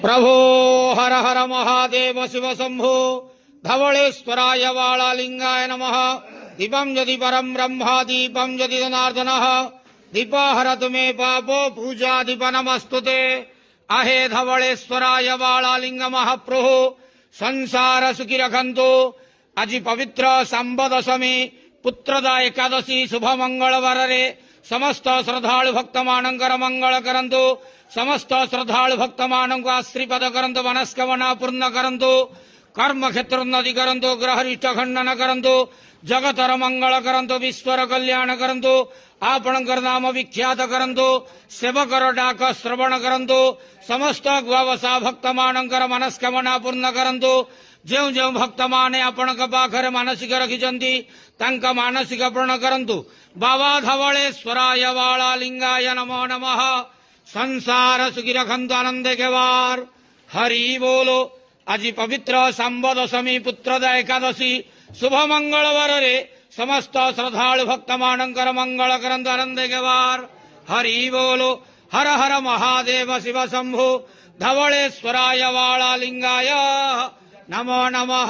प्रभो हर हर महादेव शिव शंभो धवलेश्वराय वाळालिंगाय नमः। दीपं यदि परं ब्रह्मा दीपं यदि जनार्दनः दीपहरतु मे पापो पूजा दीप नमस्तुते। अहे धवलेश्वराय वाळालिंग महाप्रभु संसार सुखी रखंतु। आज पवित्र सांब दशमी पुत्रदा एकादशी शुभ मंगलवार रे समस्त श्रद्धालु भक्त मानकर मंगल करंतु। समस्त श्रद्धालु भक्त मानक आश्रीपद करंतु। मनस्कामना पूर्ण करंतु। कर्म क्षेत्र उन्नति करंतु। ग्रहरिष्ट खंडन करंतु। जगतर मंगल करंतु। विश्वर कल्याण करंतु। आपणकर नाम विख्यात करंतु। सेवकर डाक श्रवण करंतु। समस्त गुआवसा भक्त मानकर मनस्कामना पूर्ण करंतु। जो जो भक्त माने आपण पाखरे मानसिक रखिछंती तांका मानसिक पूर्ण करंतु। बाबा धवलेश्वराय वाळालिंगाय नमो नमः। संसार सुखी रखंतु आनंद के वार। हरि बोलो। आज पवित्र सांब दशमी पुत्रदा एकादशी शुभ मंगलवार रे समस्त श्रद्धालु भक्त मानकर मंगल करंतु आनंद के वार। हरि बोलो। हर हर महादेव शिव शंभो धवलेश्वराय वाळालिंगाय नमो नमः।